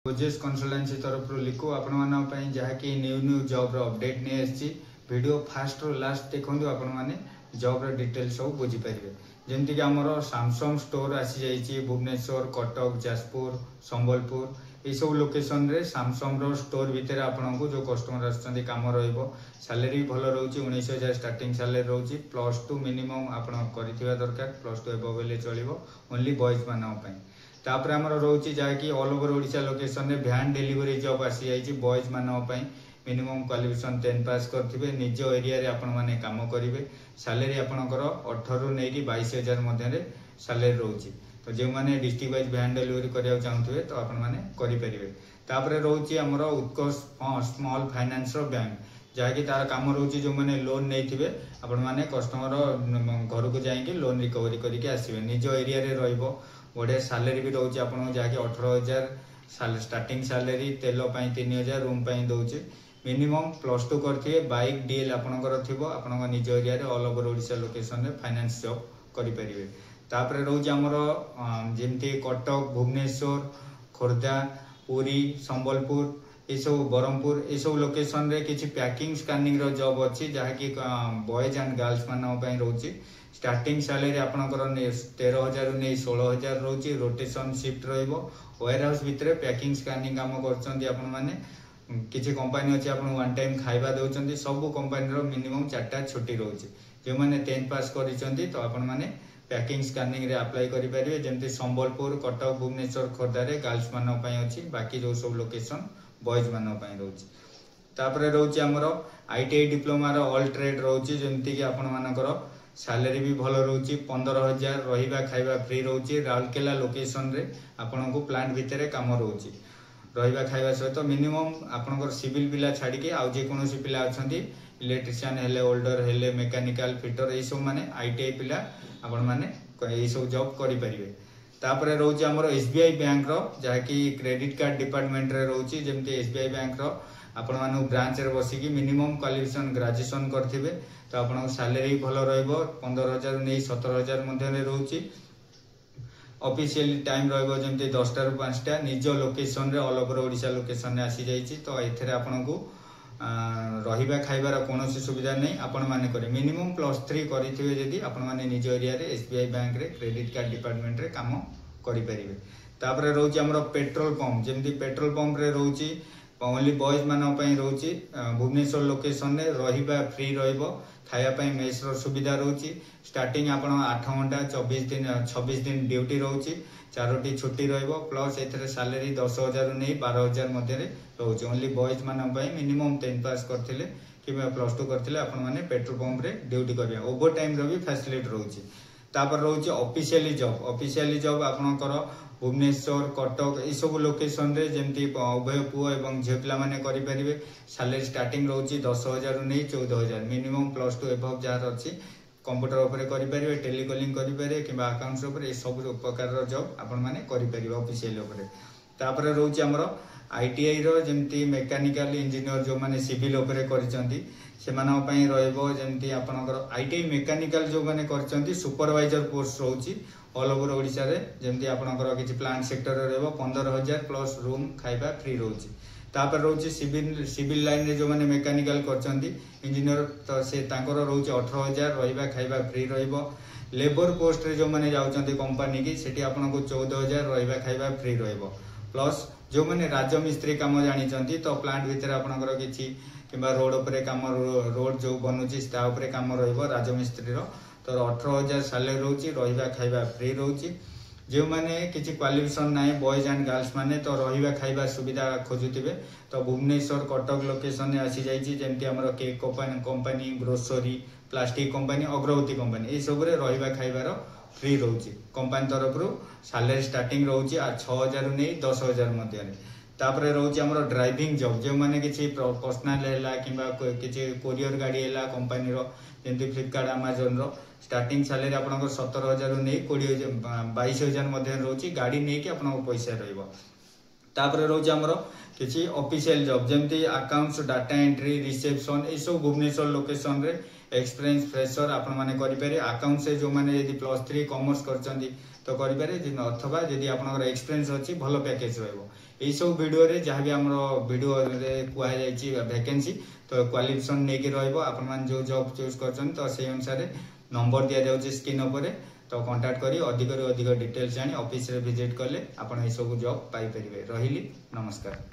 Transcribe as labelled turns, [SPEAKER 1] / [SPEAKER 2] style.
[SPEAKER 1] ओजेस consultancy तरफ लिखु आपण जहाँकि न्यू न्यू जॉब अपडेट नहीं आसी वीडियो फास्ट रो लास्ट देखो आपण मैंने जॉब डिटेल सब बुझीपारे जमीक आमर सैमसंग स्टोर आसी जाइए भुवनेश्वर कटक जाजपुर संबलपुर ये सब लोकेशन रे सैमसंग रो स्टोर भितर आपन को जो कस्टमर आसुँच कम रैलरी भी भल रोचे 19,000 स्टार्टिंग सैलरी रोचे +2 मिनिमम आपड़ कर दरकार +2 एबव बेले चलो ओनली बॉयज मानी तापर आमर रोचे जहाँकि ऑल ओवर ओडिशा लोकेशन रे वैन डिलीवरी जॉब आसी जाइए बॉयज मानी मिनिमम क्वालिफिकेशन 10 पास करथिबे निज एरिया रे आपण माने काम करिवे सैलरी आपणकर 18 रु नेकी 22,000 मध्य सैलरी रोचे तो जो मैंने डिस्ट्रिक्ट वाइज वैन डिलीवरी करने चाहूए तो आपण मैंने करेंगे तापर रोचे आमर उत्कर्ष स्मॉल फाइनेंस बैंक जहाँकि तार कम रोचे जो मैंने लोन नहीं थे आपण मैंने कस्टमर घर को जाइए लोन रिकवरी करके आसवे निज एरिया रे रहिबो बढ़िया सैलरी भी रोचे आपको जहाँकि 18,000 स्टार्टिंग सैलरी तेल 3,000 रूम दौचे मिनिमम +2 करथिबे बाइक डीएल आपणकर थिबो आपण निज एरिया रे ऑल ओवर ओडिशा लोकेशन रे फाइनेंस जॉब करि परिबे तापर रोचे आमर जमती कटक भुवनेश्वर खोर्धा पुरी संबलपुर ये सब ब्रह्मपुर ये सब लोकेशन रे किछि पैकिंग स्कैनिंग रो जॉब अच्छी जहाँकि बॉयज एंड गर्ल्स मान रोचे स्टार्टिंग सैलरी आपणकर 13,000 रु 16,000 रोचे रोटेशन शिफ्ट रहिबो वेयर हाउस भितर पैकिंग स्कैनिंग काम करछन्ती आपण माने किसी कंपनी अच्छी आप वन टाइम खाइबा दौरान सब कंपनी मिनिमम 4टा छुट्टी रोचे जो मैंने 10 पास करिसेंती तो आपण माने पैकिंग स्कैनिंग रे अप्लाई करि परिबे जेमति संबलपुर कटक भुवनेश्वर खोर्धा रे गर्ल्स मानो पई अछि बाकी जो सब लोकेशन बॉयज मानो पई रोचे तापर रोचे हमरो आईटीआई डिप्लोमा रो ऑल ट्रेड रोचे जेमति कि आपण मानकर सैलरी भी भल रोचे 15,000 रहिबा खाइबा फ्री रोचे राउरकेला लोकेशन रे आपण को प्लांट भितर काम रोचे रहिबा खाइबा सहित मिनिमम आपनकर सिविल पिला छाड़ी के आउ जे कोनोसी पिला अछंती इलेक्ट्रिशियन हेले होल्डर हेले मेकानिकल फिटर ए सब माने आईटीआई पिला आपण माने ए सब जॉब करि परिबे तापर रोचे हमर एसबीआई बैंक रो जहाँकि क्रेडिट कार्ड डिपार्टमेंट रे रोचे जेमते एसबीआई बैंक रो आपण मानु ब्रांच रे बसिकी मिनिमम क्वालिफिकेशन ग्रेजुएशन करथिबे तो आपण सैलरी भल रहइबो 15,000 रु 17,000 मध्य रोचे ऑफिशियल टाइम रहिबो जेमते 10टा रु 5टा निज लोकेशन रे ऑल ओवर ओडिशा लोकेशन रे आसी जाइछि तो एथरे आपन को रहिबा खाइबार कोनोसी सुविधा नहीं आपण माने करे मिनिमम +3 करिथिबे जदी आपण माने निज एरिया रे एसबीआई बैंक रे क्रेडिट कार्ड डिपार्टमेंट रे काम करि परिबे तापर रोचे हमरो पेट्रोल पंप जेमती पेट्रोल पंप रे रोची ओनली बॉयज मानो पई रोची भुवनेश्वर लोकेशन रे रहिबा फ्री रहिबो खाया पई मेस रो सुविधा रोची स्टार्टिंग आपण 8 घंटा 26 दिन ड्यूटी रोची 4टी छुट्टी रहिबो प्लस एथरे सैलरी 10,000 रु 12,000 मध्य रोचे ओनली बॉयज मानो पई मिनिमम 10 पास करथिले किबा +2 करथिले आपण माने पेट्रोल पंप रे ड्यूटी करबे ओवर टाइम रो भी फैसिलिटी रोची तापर रोचे ऑफिशियली जॉब आपनकर भुवनेश्वर कटक ये सब लोकेशन रे जेमती उभय पुओ एवं झियो पिला माने करि परिबे सैलरी स्टार्टिंग रोची 10,000 रु 14,000 मिनिमम +2 एबव जार अछि कंप्यूटर ऊपर करि परिबे टेलीकॉलिंग करि परिबे किबा अकाउंट्स ऊपर ए सब प्रकार रो जॉब आपण माने करि परिबे ऑफिशियल ऊपर तापर रोची हमरो आईटीआई रो जेमती मैकेनिकल इंजीनियर जो माने सिविल ऊपर करिसंती सेमानन पई रहइबो जेमती आपनकर आईटीआई मैकेनिकल जो माने करिसंती सुपरवाइजर पोस्ट रोची ऑल ओवर ओडिशा रे जेमती आपनकर किछि प्लांट सेक्टर रे रहइबो 15,000 प्लस रूम खाइबा फ्री रोची तापर रोची सिविल लाइन रे जो माने मैकेनिकल करचंती इंजीनियर तो से तांकर रोची 18,000 रहिबा खाइबा फ्री रहइबो लेबर पोस्ट रे जो माने जाउचंती कंपनी की सेठी आपनको 14,000 रहिबा खाइबा फ्री रहइबो प्लस जो माने राजमिस्त्री काम जानिचंती तो प्लांट भितर आपनकर किछि किबा रोड ऊपर काम रोड जो बनुची ता ऊपर काम रहइबो राजमिस्त्री रो तो 18,000 सैलरी रोची रहिबा खाइबा फ्री रोची जो माने किछि क्वालिफिकेशन नाइ बॉयज एंड गर्ल्स माने तो रहिबा खाइबा सुविधा खोजुतिबे तो भुवनेश्वर कटक लोकेशन ने आसी जाइछि जेमति हमरो cake company grocery plastic company अग्रवती कंपनी ए सब रे रहिबा खाइबार फ्री रोची कंपनी तरफ रु सैलरी स्टार्टिंग रोची 6,000 रु 10,000 मध्य तापर रोचे हमरो ड्राइविंग जॉब जो माने किछि पर्सनल हैला किबा किछि कोरियर गाड़ी हैला कंपनी रो जेमति फ्लिपकार्ट अमेज़न रो स्टार्टिंग सैलरी आपनकर 17,000 रु 22,000 मध्य रोची गाड़ी नै कि आपन पैसा रहइबो तापर रोचे हमरो किछि ऑफिशियल जॉब जेमति अकाउंट्स डाटा एंट्री रिसेप्शन ए सब भुवनेश्वर लोकेशन रे एक्सपीरियंस फ्रेशर आपण माने करि पारे अकाउंट से जो माने यदि +3 कॉमर्स करचंदी तो करि पारे अथवा यदि आपनकर एक्सपीरियंस अछि भलो पैकेज रहबो एई सब वीडियो रे जहां भी हमरो वीडियो रे कुआ जायछि वैकेंसी तो क्वालिफिकेशन नै कि रहबो आपण मान जो जॉब चूज करचन तो सेही अनुसार नंबर दिया जाउछि स्क्रीन ऊपर तो कांटेक्ट करी अधिक डिटेल्स जानी ऑफिस रे विजिट करले आपण ए सब जॉब पाई परिबे रहिली नमस्कार।